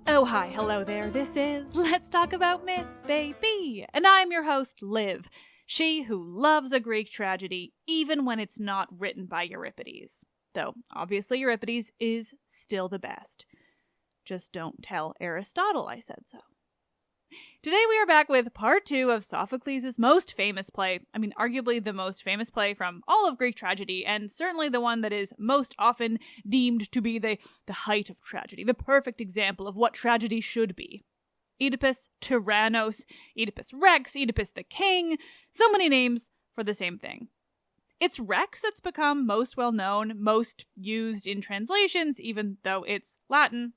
Oh, hi, hello there. This is Let's Talk About Myths, baby. And I'm your host, Liv, she who loves a Greek tragedy even when it's not written by Euripides. Though, obviously, Euripides is still the best. Just don't tell Aristotle I said so. Today we are back with part 2 of Sophocles' most famous play. I mean, arguably the most famous play from all of Greek tragedy, and certainly the one that is most often deemed to be the height of tragedy, the perfect example of what tragedy should be. Oedipus Tyrannos, Oedipus Rex, Oedipus the King, so many names for the same thing. It's Rex that's become most well known, most used in translations, even though it's Latin.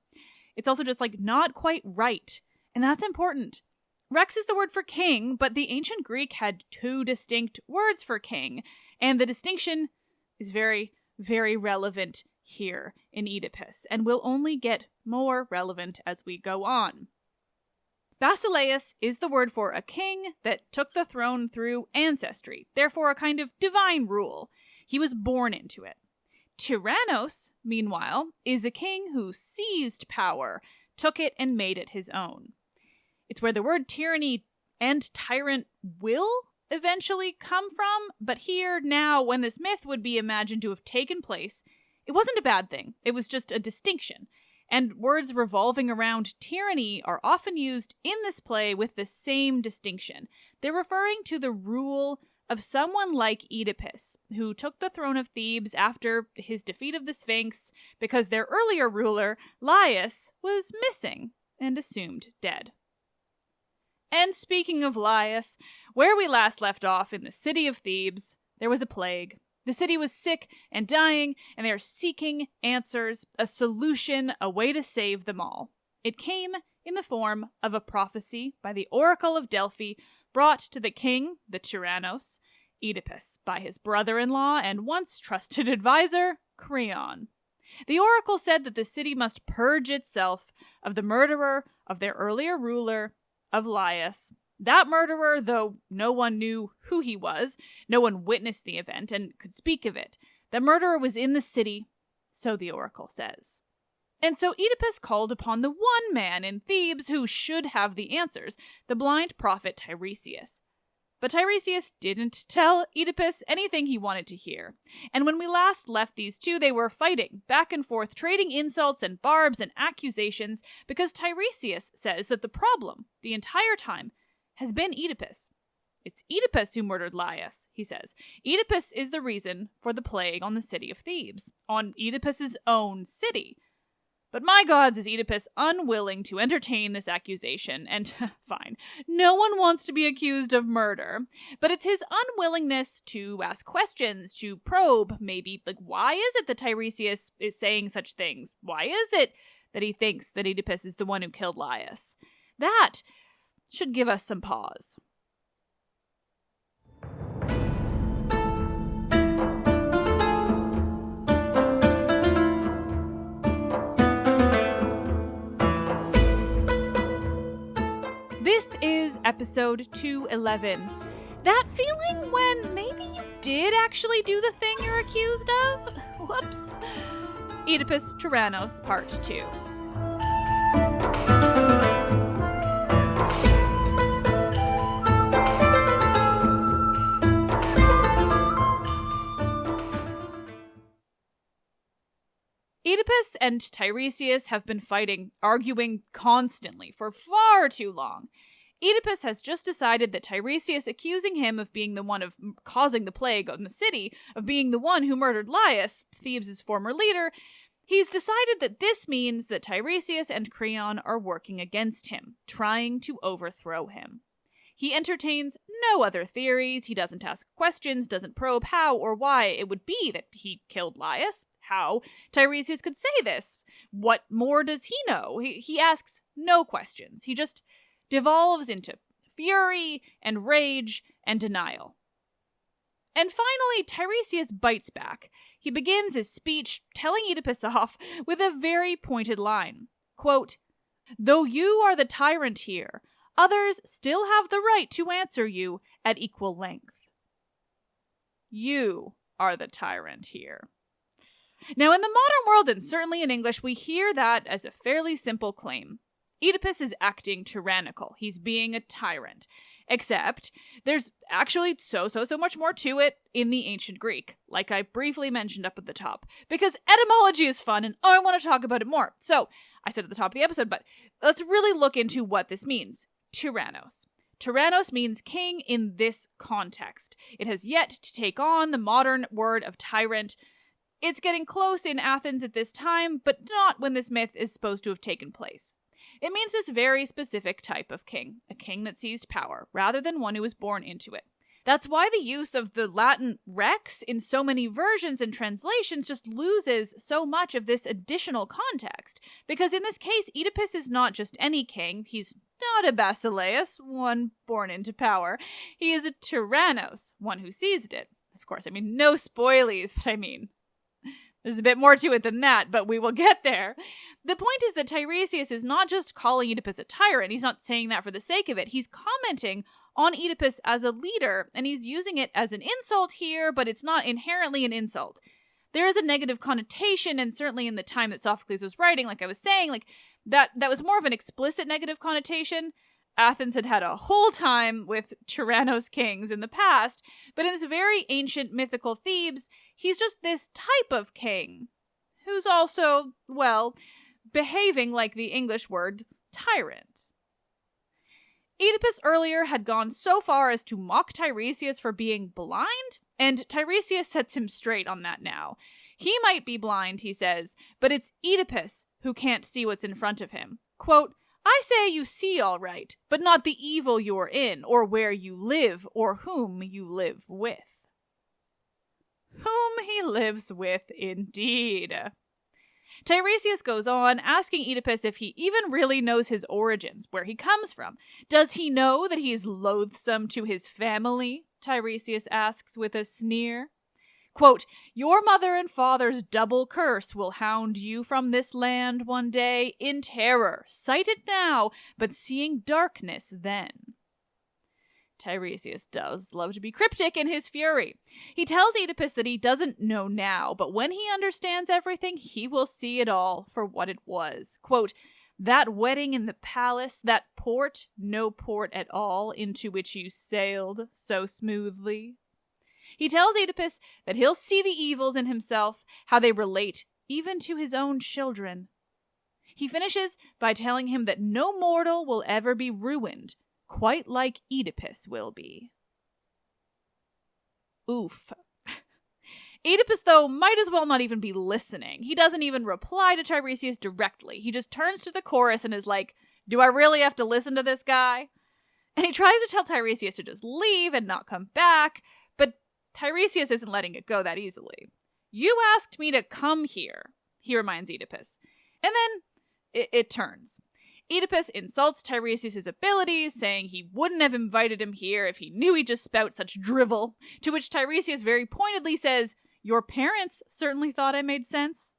It's also just not quite right. And that's important. Rex is the word for king, but the ancient Greek had 2 distinct words for king, and the distinction is very, very relevant here in Oedipus, and will only get more relevant as we go on. Basileus is the word for a king that took the throne through ancestry, therefore a kind of divine rule. He was born into it. Tyrannos, meanwhile, is a king who seized power, took it, and made it his own. It's where the word tyranny and tyrant will eventually come from, but here, now, when this myth would be imagined to have taken place, it wasn't a bad thing. It was just a distinction. And words revolving around tyranny are often used in this play with the same distinction. They're referring to the rule of someone like Oedipus, who took the throne of Thebes after his defeat of the Sphinx because their earlier ruler, Laius, was missing and assumed dead. And speaking of Laius, where we last left off in the city of Thebes, there was a plague. The city was sick and dying, and they are seeking answers, a solution, a way to save them all. It came in the form of a prophecy by the Oracle of Delphi, brought to the king, the Tyrannos, Oedipus, by his brother-in-law and once trusted advisor, Creon. The oracle said that the city must purge itself of the murderer of their earlier ruler, of Laius. That murderer, though no one knew who he was, no one witnessed the event and could speak of it. The murderer was in the city, so the oracle says. And so Oedipus called upon the one man in Thebes who should have the answers, the blind prophet Tiresias. But Tiresias didn't tell Oedipus anything he wanted to hear. And when we last left these two, they were fighting, back and forth, trading insults and barbs and accusations, because Tiresias says that the problem, the entire time, has been Oedipus. It's Oedipus who murdered Laius, he says. Oedipus is the reason for the plague on the city of Thebes, on Oedipus's own city. But my gods, is Oedipus unwilling to entertain this accusation, and fine, no one wants to be accused of murder, but it's his unwillingness to ask questions, to probe, maybe, why is it that Tiresias is saying such things? Why is it that he thinks that Oedipus is the one who killed Laius? That should give us some pause. This is episode 211. That feeling when maybe you did actually do the thing you're accused of? Whoops. Oedipus Tyrannos, Part 2. Oedipus and Tiresias have been fighting, arguing constantly for far too long. Oedipus has just decided that Tiresias accusing him of being the one of causing the plague on the city, of being the one who murdered Laius, Thebes' former leader, he's decided that this means that Tiresias and Creon are working against him, trying to overthrow him. He entertains no other theories, he doesn't ask questions, doesn't probe how or why it would be that he killed Laius, how Tiresias could say this. What more does he know? He asks no questions. He just devolves into fury and rage and denial. And finally, Tiresias bites back. He begins his speech telling Oedipus off with a very pointed line. Quote, "Though you are the tyrant here, others still have the right to answer you at equal length." You are the tyrant here. Now, in the modern world, and certainly in English, we hear that as a fairly simple claim. Oedipus is acting tyrannical. He's being a tyrant. Except, there's actually so much more to it in the ancient Greek, like I briefly mentioned up at the top, because etymology is fun and I want to talk about it more. So, I said at the top of the episode, but let's really look into what this means. Tyrannos. Tyrannos means king in this context. It has yet to take on the modern word of tyrant. It's getting close in Athens at this time, but not when this myth is supposed to have taken place. It means this very specific type of king, a king that seized power, rather than one who was born into it. That's why the use of the Latin rex in so many versions and translations just loses so much of this additional context. Because in this case, Oedipus is not just any king. He's not a basileus, one born into power. He is a tyrannos, one who seized it. Of course, no spoilies, but there's a bit more to it than that, but we will get there. The point is that Tiresias is not just calling Oedipus a tyrant. He's not saying that for the sake of it. He's commenting on Oedipus as a leader, and he's using it as an insult here, but it's not inherently an insult. There is a negative connotation, and certainly in the time that Sophocles was writing, like I was saying, that was more of an explicit negative connotation. Athens had a whole time with tyrannos kings in the past, but in this very ancient mythical Thebes, he's just this type of king, who's also, behaving like the English word tyrant. Oedipus earlier had gone so far as to mock Tiresias for being blind, and Tiresias sets him straight on that now. He might be blind, he says, but it's Oedipus who can't see what's in front of him. Quote, "I say you see all right, but not the evil you're in, or where you live, or whom you live with." Whom he lives with, indeed. Tiresias goes on, asking Oedipus if he even really knows his origins, where he comes from. Does he know that he is loathsome to his family? Tiresias asks with a sneer. Quote, "Your mother and father's double curse will hound you from this land one day in terror, sighted now, but seeing darkness then." Tiresias does love to be cryptic in his fury. He tells Oedipus that he doesn't know now, but when he understands everything, he will see it all for what it was. Quote, "That wedding in the palace, that port, no port at all, into which you sailed so smoothly." He tells Oedipus that he'll see the evils in himself, how they relate even to his own children. He finishes by telling him that no mortal will ever be ruined, quite like Oedipus will be. Oof. Oedipus, though, might as well not even be listening. He doesn't even reply to Tiresias directly. He just turns to the chorus and is like, "Do I really have to listen to this guy?" And he tries to tell Tiresias to just leave and not come back, but Tiresias isn't letting it go that easily. "You asked me to come here," he reminds Oedipus. And then it turns. Oedipus insults Tiresias' abilities, saying he wouldn't have invited him here if he knew he'd just spout such drivel, to which Tiresias very pointedly says, "Your parents certainly thought I made sense."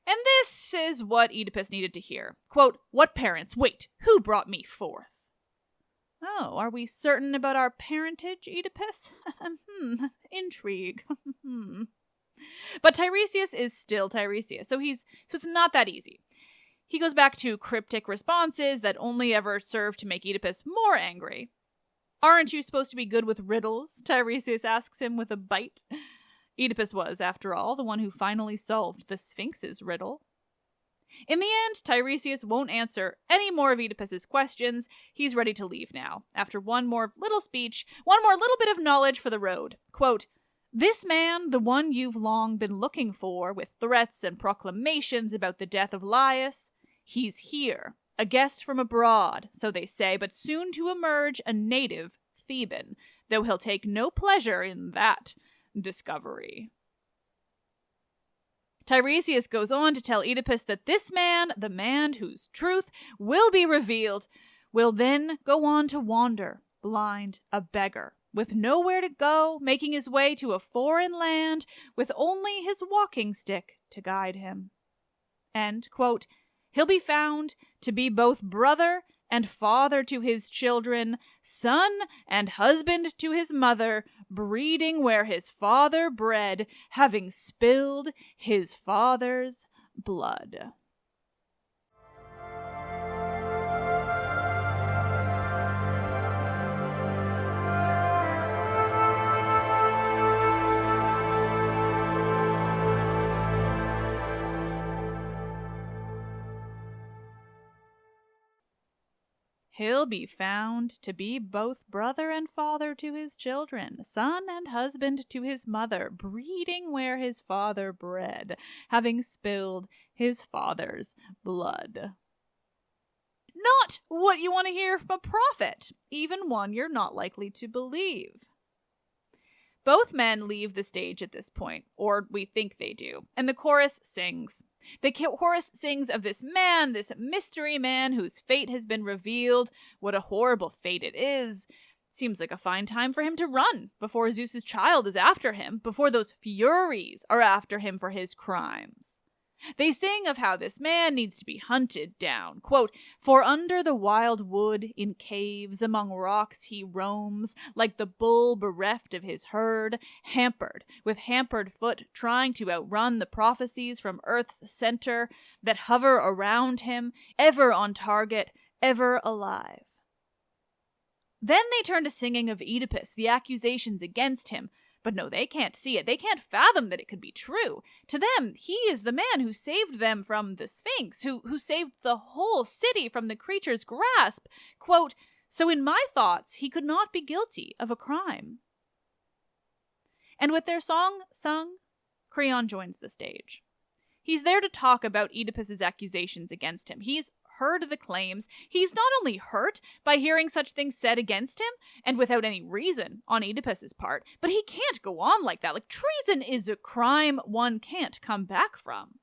And this is what Oedipus needed to hear. Quote, "What parents? Wait, who brought me forth?" Oh, are we certain about our parentage, Oedipus? Intrigue. But Tiresias is still Tiresias, so it's not that easy. He goes back to cryptic responses that only ever serve to make Oedipus more angry. "Aren't you supposed to be good with riddles?" Tiresias asks him with a bite. Oedipus was, after all, the one who finally solved the Sphinx's riddle. In the end, Tiresias won't answer any more of Oedipus's questions. He's ready to leave now, after one more little speech, one more little bit of knowledge for the road. Quote, "This man, the one you've long been looking for, with threats and proclamations about the death of Laius, he's here, a guest from abroad, so they say, but soon to emerge a native Theban, though he'll take no pleasure in that discovery." Tiresias goes on to tell Oedipus that this man, the man whose truth will be revealed, will then go on to wander, blind, a beggar, with nowhere to go, making his way to a foreign land, with only his walking stick to guide him. And, quote, he'll be found to be both brother and father to his children, son and husband to his mother, breeding where his father bred, having spilled his father's blood. He'll be found to be both brother and father to his children, son and husband to his mother, breeding where his father bred, having spilled his father's blood. Not what you want to hear from a prophet, even one you're not likely to believe. Both men leave the stage at this point, or we think they do, and the chorus sings. The chorus sings of this man, this mystery man whose fate has been revealed. What a horrible fate it is. Seems like a fine time for him to run before Zeus's child is after him, before those Furies are after him for his crimes. They sing of how this man needs to be hunted down. Quote, for under the wild wood, in caves, among rocks he roams, like the bull bereft of his herd, hampered, with hampered foot, trying to outrun the prophecies from earth's center that hover around him, ever on target, ever alive. Then they turn to singing of Oedipus, the accusations against him. But no, they can't see it. They can't fathom that it could be true. To them, he is the man who saved them from the Sphinx, who saved the whole city from the creature's grasp. Quote, so in my thoughts, he could not be guilty of a crime. And with their song sung, Creon joins the stage. He's there to talk about Oedipus's accusations against him. He's heard the claims. He's not only hurt by hearing such things said against him, and without any reason on Oedipus's part, but he can't go on like that. Like, treason is a crime one can't come back from.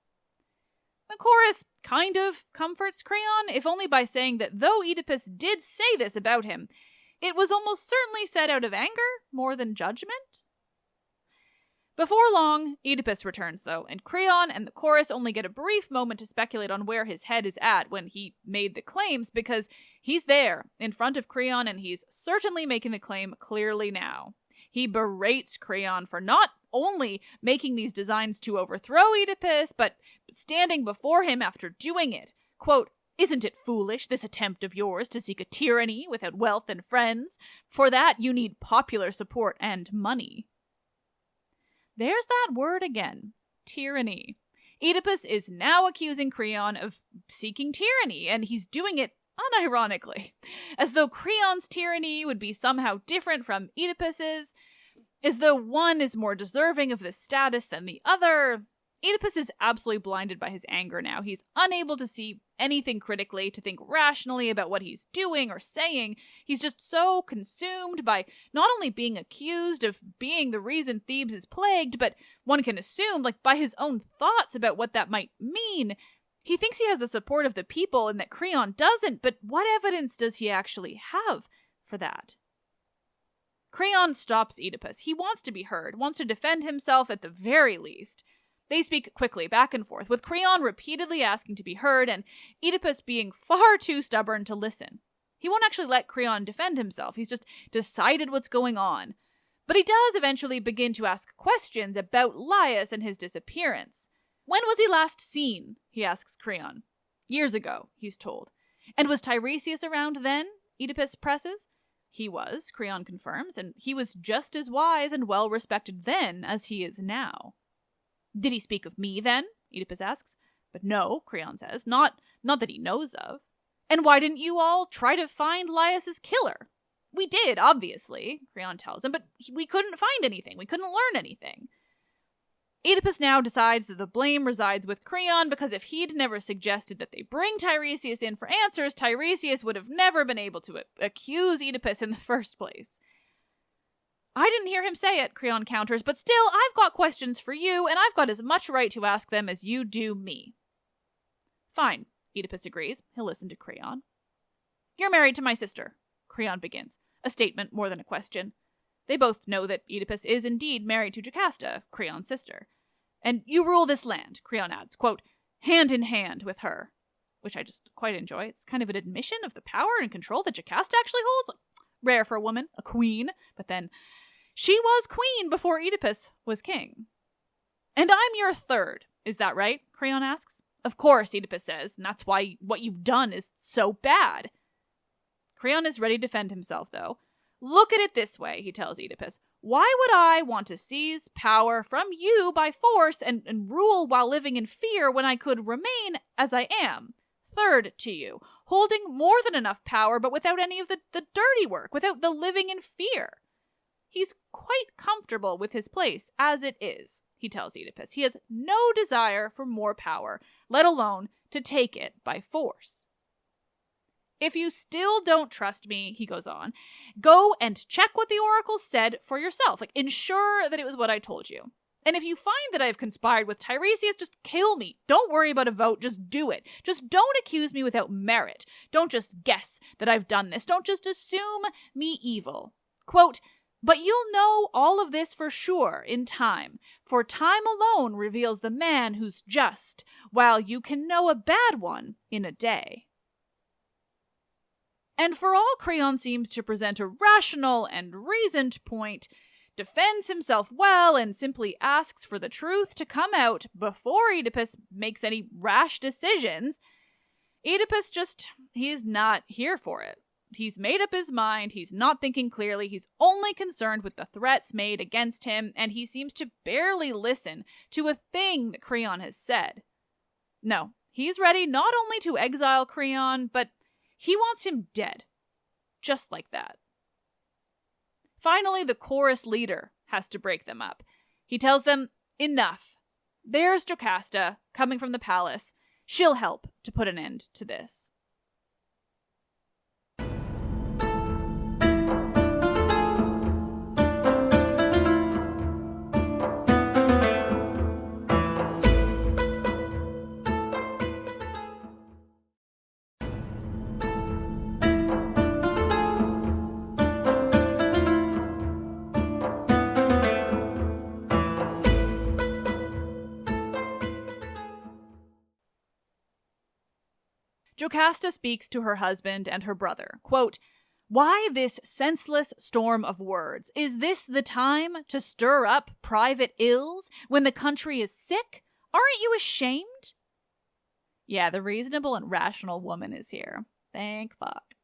The chorus kind of comforts Creon, if only by saying that though Oedipus did say this about him, it was almost certainly said out of anger more than judgment. Before long, Oedipus returns, though, and Creon and the chorus only get a brief moment to speculate on where his head is at when he made the claims, because he's there, in front of Creon, and he's certainly making the claim clearly now. He berates Creon for not only making these designs to overthrow Oedipus, but standing before him after doing it. Quote, isn't it foolish, this attempt of yours to seek a tyranny without wealth and friends? For that you need popular support and money. There's that word again, tyranny. Oedipus is now accusing Creon of seeking tyranny, and he's doing it unironically, as though Creon's tyranny would be somehow different from Oedipus's, as though one is more deserving of this status than the other. Oedipus is absolutely blinded by his anger now. He's unable to see anything critically, to think rationally about what he's doing or saying. He's just so consumed by not only being accused of being the reason Thebes is plagued, but one can assume, like, by his own thoughts about what that might mean. He thinks he has the support of the people and that Creon doesn't, but what evidence does he actually have for that? Creon stops Oedipus. He wants to be heard, wants to defend himself at the very least. They speak quickly, back and forth, with Creon repeatedly asking to be heard, and Oedipus being far too stubborn to listen. He won't actually let Creon defend himself. He's just decided what's going on. But he does eventually begin to ask questions about Laius and his disappearance. When was he last seen? He asks Creon. Years ago, he's told. And was Tiresias around then? Oedipus presses. He was, Creon confirms, and he was just as wise and well-respected then as he is now. Did he speak of me then? Oedipus asks. But no, Creon says, not that he knows of. And why didn't you all try to find Laius's killer? We did, obviously, Creon tells him, but we couldn't find anything. We couldn't learn anything. Oedipus now decides that the blame resides with Creon, because if he'd never suggested that they bring Tiresias in for answers, Tiresias would have never been able to accuse Oedipus in the first place. I didn't hear him say it, Creon counters, but still, I've got questions for you, and I've got as much right to ask them as you do me. Fine, Oedipus agrees. He'll listen to Creon. "You're married to my sister," Creon begins, a statement more than a question. They both know that Oedipus is indeed married to Jocasta, Creon's sister. "And you rule this land," Creon adds, quote, "hand in hand with her," which I just quite enjoy. It's kind of an admission of the power and control that Jocasta actually holds. Rare for a woman, a queen, but then she was queen before Oedipus was king. "And I'm your third, is that right?" Creon asks. "Of course," Oedipus says, "and that's why what you've done is so bad." Creon is ready to defend himself, though. "Look at it this way," he tells Oedipus. "Why would I want to seize power from you by force and rule while living in fear when I could remain as I am, third to you, holding more than enough power but without any of the dirty work, without the living in fear?" He's quite comfortable with his place as it is, he tells Oedipus. He has no desire for more power, let alone to take it by force. "If you still don't trust me," he goes on, "go and check what the oracle said for yourself. Ensure that it was what I told you. And if you find that I've conspired with Tiresias, just kill me. Don't worry about a vote, just do it. Just don't accuse me without merit. Don't just guess that I've done this. Don't just assume me evil. Quote, but you'll know all of this for sure in time, for time alone reveals the man who's just, while you can know a bad one in a day." And for all Creon seems to present a rational and reasoned point, defends himself well, and simply asks for the truth to come out before Oedipus makes any rash decisions, Oedipus he's not here for it. He's made up his mind, he's not thinking clearly, he's only concerned with the threats made against him, and he seems to barely listen to a thing that Creon has said. No, he's ready not only to exile Creon, but he wants him dead. Just like that. Finally, the chorus leader has to break them up. He tells them, enough. There's Jocasta, coming from the palace. She'll help to put an end to this. Jocasta speaks to her husband and her brother. Quote, "Why this senseless storm of words? Is this the time to stir up private ills when the country is sick? Aren't you ashamed?" Yeah, the reasonable and rational woman is here. Thank fuck.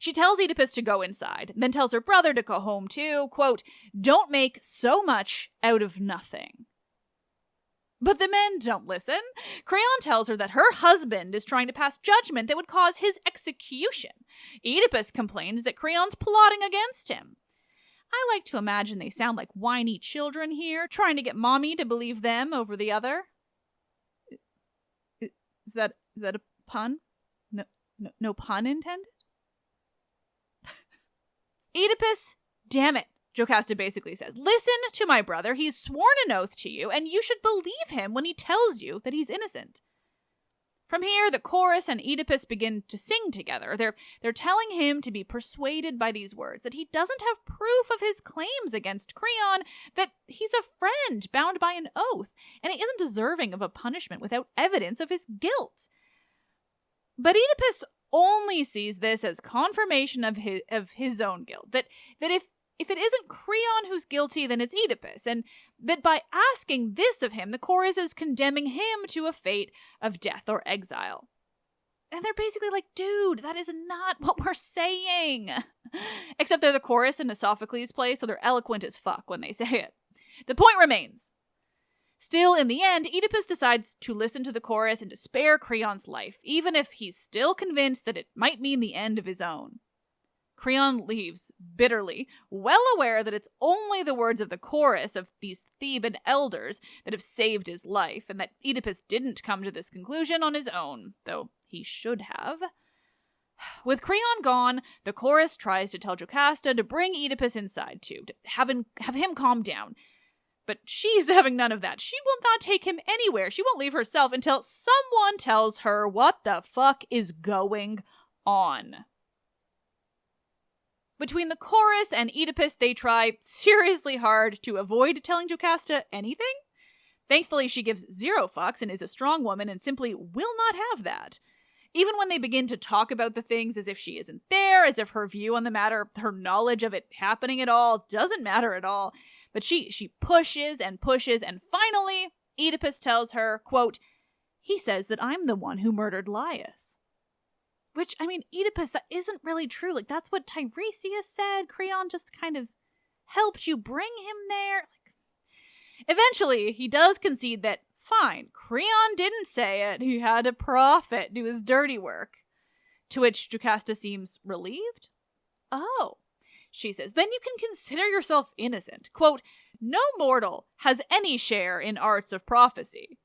She tells Oedipus to go inside, then tells her brother to go home too. Quote, "Don't make so much out of nothing." But the men don't listen. Creon tells her that her husband is trying to pass judgment that would cause his execution. Oedipus complains that Creon's plotting against him. I like to imagine they sound like whiny children here, trying to get mommy to believe them over the other. Is that a pun? No pun intended? Oedipus, damn it, Jocasta basically says, listen to my brother. He's sworn an oath to you, and you should believe him when he tells you that he's innocent. From here, the chorus and Oedipus begin to sing together. They're telling him to be persuaded by these words, that he doesn't have proof of his claims against Creon, that he's a friend bound by an oath, and he isn't deserving of a punishment without evidence of his guilt. But Oedipus only sees this as confirmation of his own guilt, that if it isn't Creon who's guilty, then it's Oedipus, and that by asking this of him, the chorus is condemning him to a fate of death or exile. And they're basically like, dude, that is not what we're saying. Except they're the chorus in a Sophocles play, so they're eloquent as fuck when they say it. The point remains. Still, in the end, Oedipus decides to listen to the chorus and to spare Creon's life, even if he's still convinced that it might mean the end of his own. Creon leaves, bitterly, well aware that it's only the words of the chorus of these Theban elders that have saved his life, and that Oedipus didn't come to this conclusion on his own, though he should have. With Creon gone, the chorus tries to tell Jocasta to bring Oedipus inside too, to have him calm down. But she's having none of that. She will not take him anywhere. She won't leave herself until someone tells her what the fuck is going on. Between the chorus and Oedipus, they try seriously hard to avoid telling Jocasta anything. Thankfully, she gives zero fucks and is a strong woman and simply will not have that. Even when they begin to talk about the things as if she isn't there, as if her view on the matter, her knowledge of it happening at all, doesn't matter at all. But she pushes and pushes, and finally, Oedipus tells her, quote, he says that I'm the one who murdered Laius. Which, I mean, Oedipus, that isn't really true. Like, that's what Tiresias said. Creon just kind of helped you bring him there. Eventually, he does concede that, fine, Creon didn't say it. He had a prophet do his dirty work. To which Jocasta seems relieved. Oh, she says, then you can consider yourself innocent. Quote, no mortal has any share in arts of prophecy.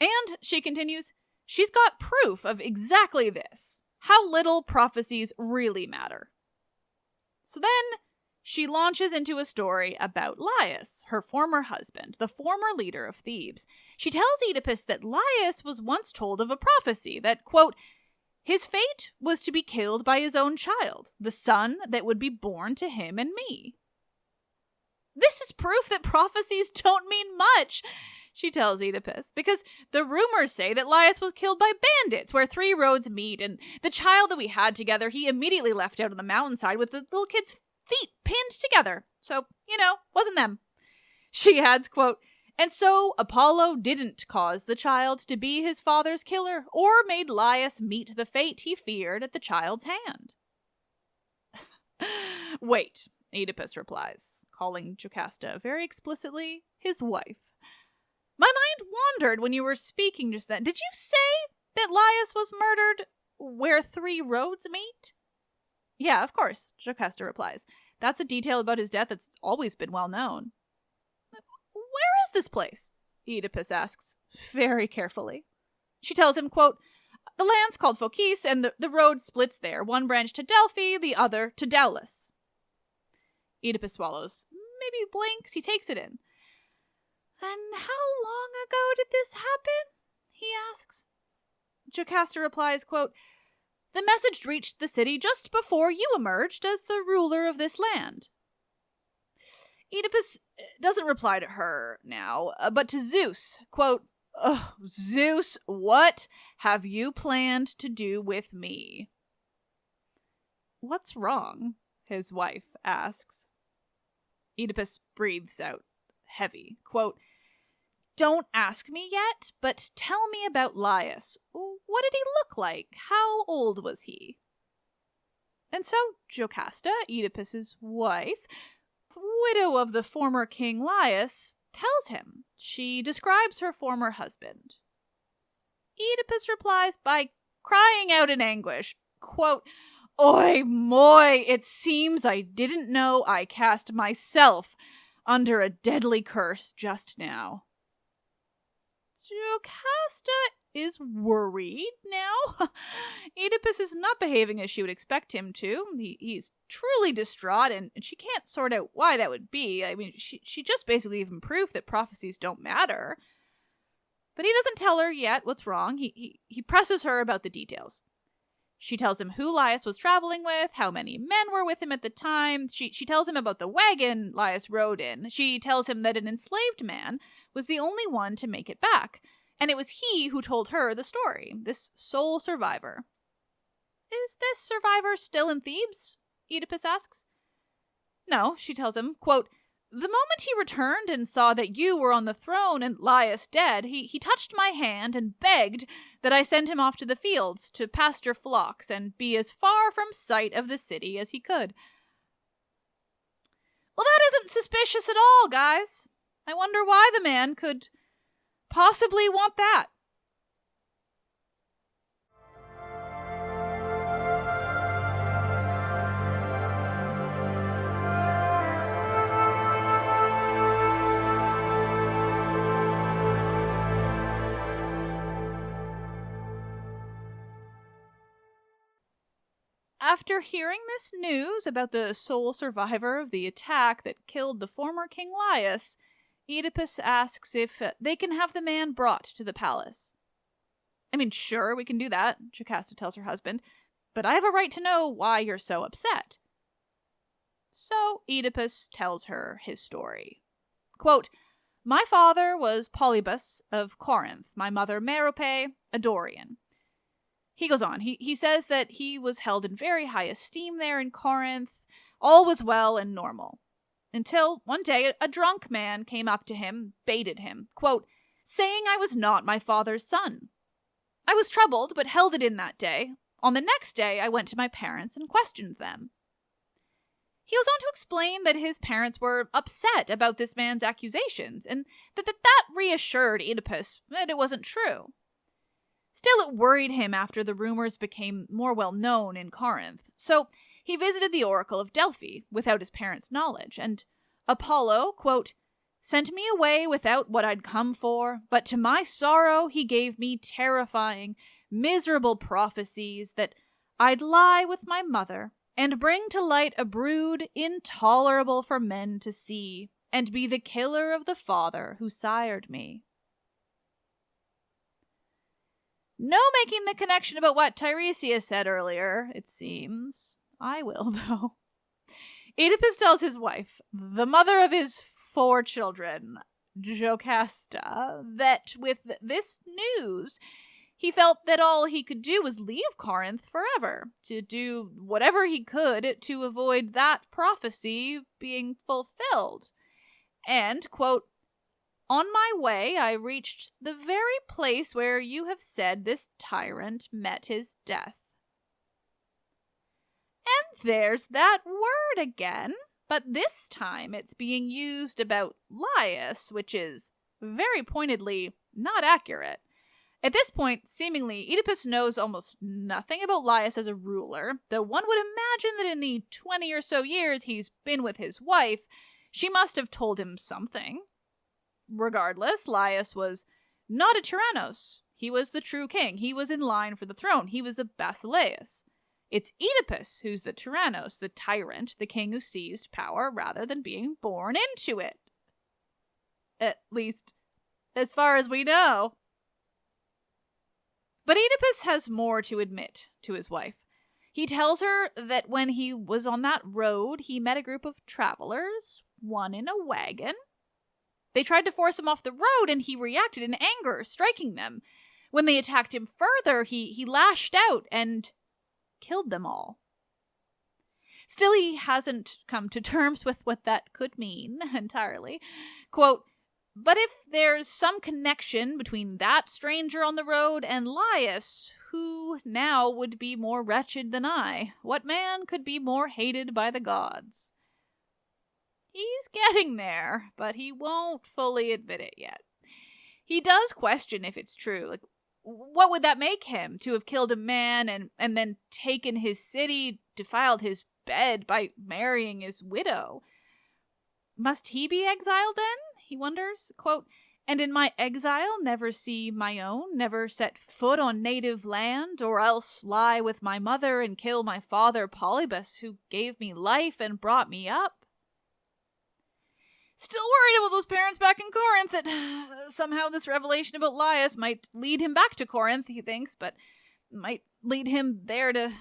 And, she continues, she's got proof of exactly this. How little prophecies really matter. So then, she launches into a story about Laius, her former husband, the former leader of Thebes. She tells Oedipus that Laius was once told of a prophecy that, quote, his fate was to be killed by his own child, the son that would be born to him and me. This is proof that prophecies don't mean much, she tells Oedipus, because the rumors say that Laius was killed by bandits where 3 roads meet, and the child that we had together he immediately left out on the mountainside with the little kid's feet pinned together. So, wasn't them. She adds, quote, and so Apollo didn't cause the child to be his father's killer or made Laius meet the fate he feared at the child's hand. Wait, Oedipus replies, calling Jocasta very explicitly his wife. My mind wandered when you were speaking just then. Did you say that Laius was murdered where 3 roads meet? Yeah, of course, Jocasta replies. That's a detail about his death that's always been well known. Where is this place? Oedipus asks, very carefully. She tells him, quote, the land's called Phokis, and the road splits there, one branch to Delphi, the other to Daulis. Oedipus swallows, maybe blinks, he takes it in. And how long ago did this happen? He asks. Jocasta replies, quote, the message reached the city just before you emerged as the ruler of this land. Oedipus doesn't reply to her now, but to Zeus, quote, oh, Zeus, what have you planned to do with me? What's wrong? His wife asks. Oedipus breathes out heavy, quote, don't ask me yet, but tell me about Laius. What did he look like? How old was he? And so Jocasta, Oedipus's wife, widow of the former king Laius, tells him. She describes her former husband. Oedipus replies by crying out in anguish, quote, oi moi, it seems I didn't know I cast myself under a deadly curse just now. Jocasta is worried now. Oedipus is not behaving as she would expect him to. He's truly distraught, and she can't sort out why that would be. I mean, she just basically gives him proof that prophecies don't matter. But he doesn't tell her yet what's wrong. He presses her about the details. She tells him who Laius was traveling with, how many men were with him at the time. She tells him about the wagon Laius rode in. She tells him that an enslaved man was the only one to make it back, and it was he who told her the story, this sole survivor. Is this survivor still in Thebes? Oedipus asks. No, she tells him, quote, the moment he returned and saw that you were on the throne and Laius dead, he touched my hand and begged that I send him off to the fields to pasture flocks and be as far from sight of the city as he could. Well, that isn't suspicious at all, guys. I wonder why the man could possibly want that. After hearing this news about the sole survivor of the attack that killed the former King Laius, Oedipus asks if they can have the man brought to the palace. I mean, sure, we can do that, Jocasta tells her husband, but I have a right to know why you're so upset. So Oedipus tells her his story. Quote, "My father was Polybus of Corinth, my mother Merope, a Dorian." He goes on. He says that he was held in very high esteem there in Corinth. All was well and normal. Until one day a drunk man came up to him, baited him, quote, "saying I was not my father's son. I was troubled, but held it in that day. On the next day I went to my parents and questioned them." He goes on to explain that his parents were upset about this man's accusations, and that reassured Oedipus that it wasn't true. Still, it worried him after the rumors became more well known in Corinth, so he visited the oracle of Delphi without his parents' knowledge, and Apollo, quote, "sent me away without what I'd come for, but to my sorrow he gave me terrifying, miserable prophecies that I'd lie with my mother and bring to light a brood intolerable for men to see, and be the killer of the father who sired me." No making the connection about what Tiresias said earlier, it seems. I will, though. Oedipus tells his wife, the mother of his 4 children, Jocasta, that with this news, he felt that all he could do was leave Corinth forever, to do whatever he could to avoid that prophecy being fulfilled. And, quote, "On my way I reached the very place where you have said this tyrant met his death." And there's that word again, but this time it's being used about Laius, which is very pointedly not accurate. At this point, seemingly, Oedipus knows almost nothing about Laius as a ruler, though one would imagine that in the 20 or so years he's been with his wife, she must have told him something. Regardless, Laius was not a Tyrannos. He was the true king. He was in line for the throne. He was the Basileus. It's Oedipus who's the Tyrannos, the tyrant, the king who seized power rather than being born into it. At least, as far as we know. But Oedipus has more to admit to his wife. He tells her that when he was on that road, he met a group of travelers, one in a wagon. They tried to force him off the road, and he reacted in anger, striking them. When they attacked him further, he lashed out and killed them all. Still, he hasn't come to terms with what that could mean entirely. Quote, "But if there's some connection between that stranger on the road and Laius, who now would be more wretched than I? What man could be more hated by the gods?" He's getting there, but he won't fully admit it yet. He does question if it's true. Like, what would that make him, to have killed a man and then taken his city, defiled his bed by marrying his widow? Must he be exiled then? He wonders. Quote, "And in my exile never see my own, never set foot on native land, or else lie with my mother and kill my father Polybus, who gave me life and brought me up?" Still worried about those parents back in Corinth, that somehow this revelation about Laius might lead him back to Corinth, he thinks, but might lead him there to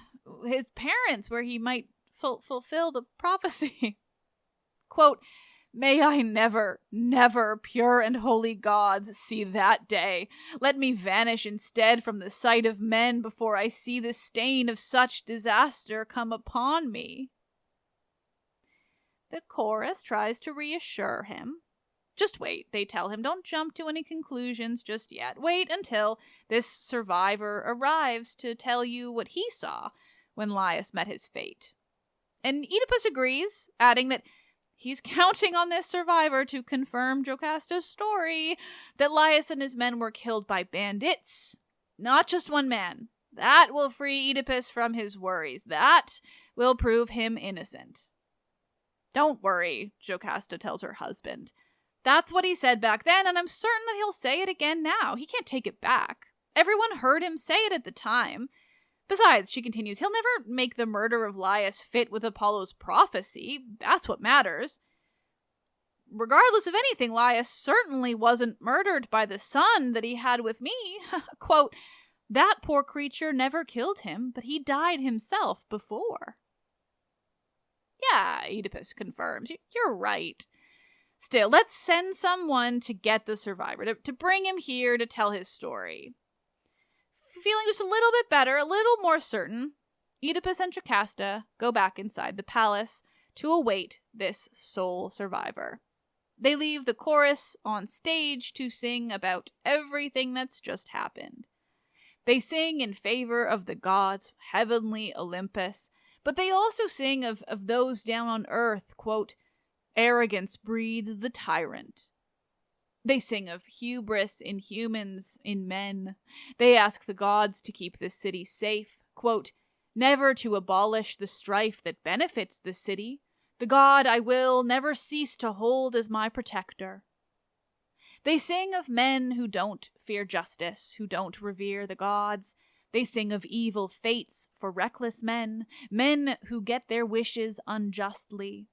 his parents, where he might fulfill the prophecy. Quote, "May I never, never, pure and holy gods, see that day. Let me vanish instead from the sight of men before I see the stain of such disaster come upon me." The chorus tries to reassure him. Just wait, they tell him. Don't jump to any conclusions just yet. Wait until this survivor arrives to tell you what he saw when Laius met his fate. And Oedipus agrees, adding that he's counting on this survivor to confirm Jocasta's story, that Laius and his men were killed by bandits, not just one man. That will free Oedipus from his worries. That will prove him innocent. "Don't worry," Jocasta tells her husband. "That's what he said back then, and I'm certain that he'll say it again now. He can't take it back. Everyone heard him say it at the time. Besides," she continues, "he'll never make the murder of Laius fit with Apollo's prophecy. That's what matters. Regardless of anything, Laius certainly wasn't murdered by the son that he had with me. Quote, "That poor creature never killed him, but he died himself before." Yeah, Oedipus confirms. You're right. Still, let's send someone to get the survivor, to bring him here to tell his story. Feeling just a little bit better, a little more certain, Oedipus and Jocasta go back inside the palace to await this sole survivor. They leave the chorus on stage to sing about everything that's just happened. They sing in favor of the gods, heavenly Olympus, but they also sing of those down on earth, quote, arrogance breeds the tyrant. They sing of hubris in humans, in men. They ask the gods to keep the city safe, quote, never to abolish the strife that benefits the city. The god I will never cease to hold as my protector. They sing of men who don't fear justice, who don't revere the gods. They sing of evil fates for reckless men, men who get their wishes unjustly.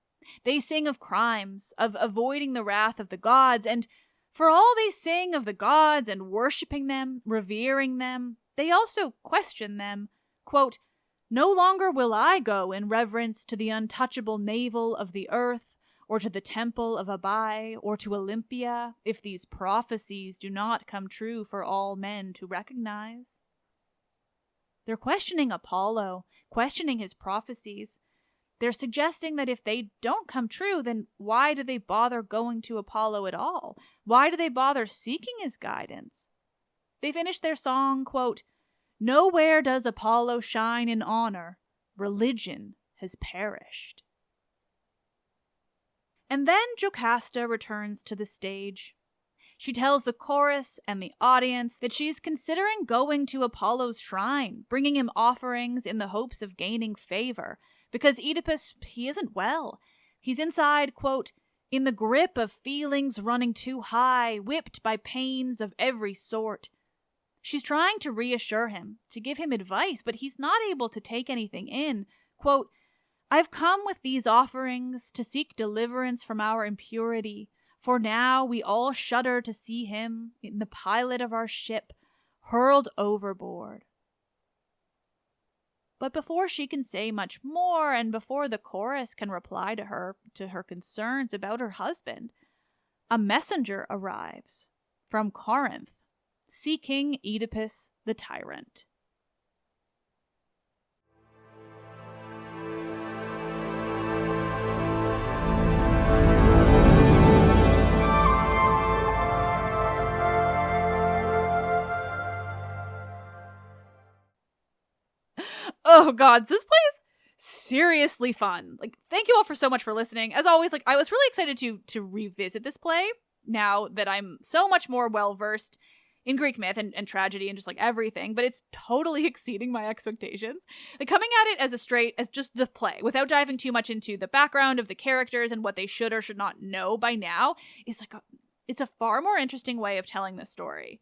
They sing of crimes, of avoiding the wrath of the gods, and for all they sing of the gods and worshipping them, revering them, they also question them, quote, no longer will I go in reverence to the untouchable navel of the earth, or to the temple of Abai, or to Olympia, if these prophecies do not come true for all men to recognize. They're questioning Apollo, questioning his prophecies. They're suggesting that if they don't come true, then why do they bother going to Apollo at all? Why do they bother seeking his guidance? They finish their song, quote, nowhere does Apollo shine in honor. Religion has perished. And then Jocasta returns to the stage. She tells the chorus and the audience that she is considering going to Apollo's shrine, bringing him offerings in the hopes of gaining favor, because Oedipus, he isn't well. He's inside, quote, in the grip of feelings running too high, whipped by pains of every sort. She's trying to reassure him, to give him advice, but he's not able to take anything in. Quote, I've come with these offerings to seek deliverance from our impurity, for now we all shudder to see him, in the pilot of our ship, hurled overboard. But before she can say much more, and before the chorus can reply to her concerns about her husband, a messenger arrives from Corinth, seeking Oedipus the tyrant. Oh god, this play is seriously fun. Thank you all for so much for listening. As always, I was really excited to revisit this play now that I'm so much more well-versed in Greek myth and tragedy and just everything, but it's totally exceeding my expectations. Coming at it as just the play, without diving too much into the background of the characters and what they should or should not know by now, is it's a far more interesting way of telling the story.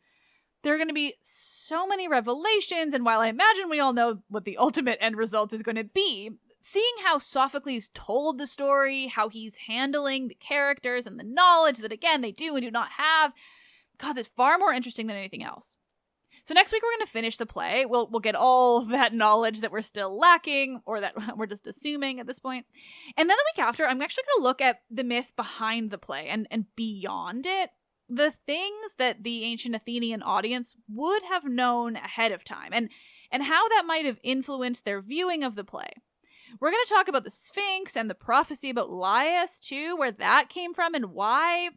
There are going to be so many revelations, and while I imagine we all know what the ultimate end result is going to be, seeing how Sophocles told the story, how he's handling the characters and the knowledge that, again, they do and do not have, God, it's far more interesting than anything else. So next week we're going to finish the play. We'll get all of that knowledge that we're still lacking, or that we're just assuming at this point. And then the week after, I'm actually going to look at the myth behind the play and beyond it. The things that the ancient Athenian audience would have known ahead of time, and how that might have influenced their viewing of the play. We're going to talk about the Sphinx and the prophecy about Laius, too, where that came from and why.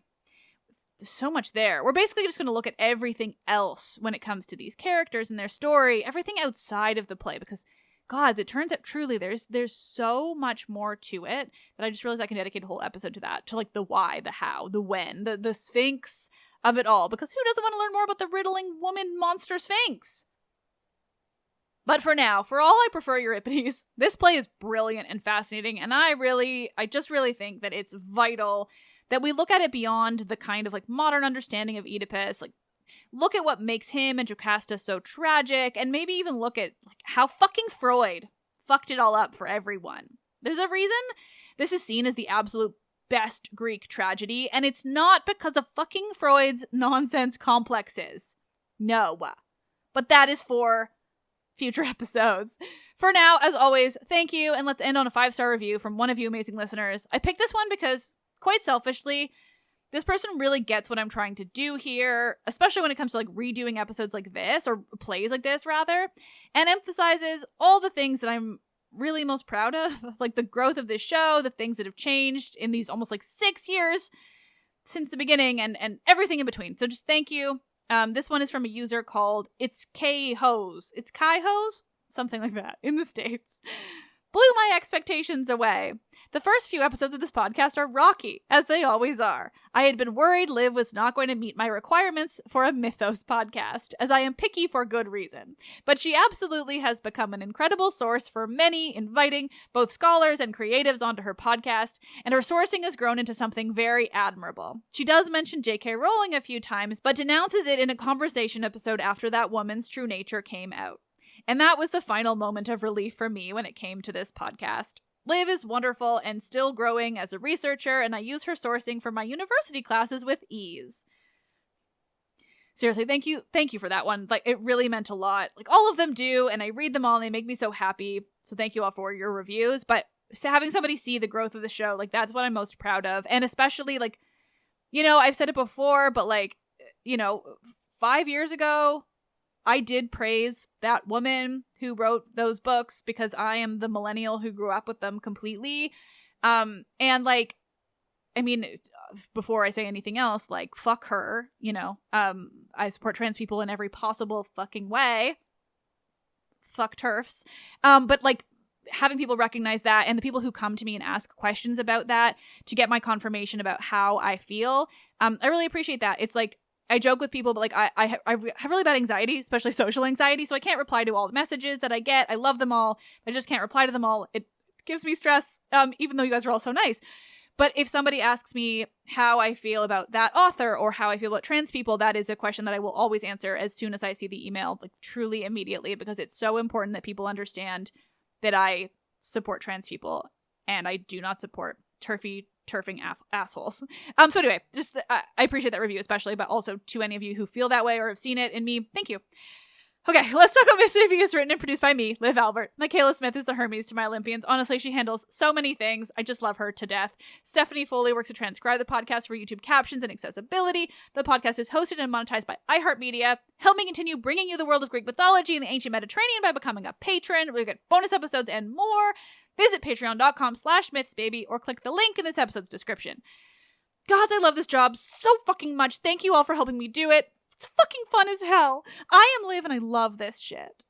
There's so much there. We're basically just going to look at everything else when it comes to these characters and their story, everything outside of the play, because, gods, it turns out truly there's so much more to it that I just realized I can dedicate a whole episode to that, to the why, the how, the when, the Sphinx of it all, because who doesn't want to learn more about the riddling woman monster Sphinx? But for now, for all I prefer Euripides, this play is brilliant and fascinating, and I just really think that it's vital that we look at it beyond the kind of modern understanding of Oedipus, look at what makes him and Jocasta so tragic, and maybe even look at how fucking Freud fucked it all up for everyone. There's a reason this is seen as the absolute best Greek tragedy, and it's not because of fucking Freud's nonsense complexes. No. But that is for future episodes. For now, as always, thank you, and let's end on a 5-star review from one of you amazing listeners. I picked this one because, quite selfishly, this person really gets what I'm trying to do here, especially when it comes to like redoing episodes like this, or plays like this rather, and emphasizes all the things that I'm really most proud of, like the growth of this show, the things that have changed in these almost like 6 years since the beginning, and everything in between. So just thank you. This one is from a user called It's K Hose. It's Kai Hose? Something like that in the States. Blew my expectations away. The first few episodes of this podcast are rocky, as they always are. I had been worried Liv was not going to meet my requirements for a mythos podcast, as I am picky for good reason. But she absolutely has become an incredible source for many, inviting both scholars and creatives onto her podcast, and her sourcing has grown into something very admirable. She does mention J.K. Rowling a few times, but denounces it in a conversation episode after that woman's true nature came out. And that was the final moment of relief for me when it came to this podcast. Liv is wonderful and still growing as a researcher, and I use her sourcing for my university classes with ease. Seriously, thank you for that one. Like, it really meant a lot. Like, all of them do, and I read them all, and they make me so happy. So thank you all for your reviews. But having somebody see the growth of the show, like, that's what I'm most proud of. And especially, like, you know, I've said it before, but, like, you know, 5 years ago, I did praise that woman who wrote those books because I am the millennial who grew up with them completely. And like, I mean, before I say anything else, like, fuck her, you know, I support trans people in every possible fucking way. Fuck TERFs. But like, having people recognize that, and the people who come to me and ask questions about that to get my confirmation about how I feel, I really appreciate that. It's like, I joke with people, but like I have really bad anxiety, especially social anxiety, so I can't reply to all the messages that I get. I love them all. I just can't reply to them all. It gives me stress, even though you guys are all so nice. But if somebody asks me how I feel about that author or how I feel about trans people, that is a question that I will always answer as soon as I see the email, like truly immediately, because it's so important that people understand that I support trans people and I do not support turfing assholes. So anyway, just I appreciate that review especially, but also to any of you who feel that way or have seen it in me, thank you. Okay, let's talk about Miss Baby. It's written and produced by me, Liv Albert. Michaela Smith is the Hermes to my Olympians. Honestly, she handles so many things. I just love her to death. Stephanie Foley works to transcribe the podcast for YouTube captions and accessibility. The podcast is hosted and monetized by iHeartMedia. Help me continue bringing you the world of Greek mythology and the ancient Mediterranean by becoming a patron. We'll get bonus episodes and more. Visit patreon.com/mythsbaby or click the link in this episode's description. God, I love this job so fucking much. Thank you all for helping me do it. It's fucking fun as hell. I am Liv and I love this shit.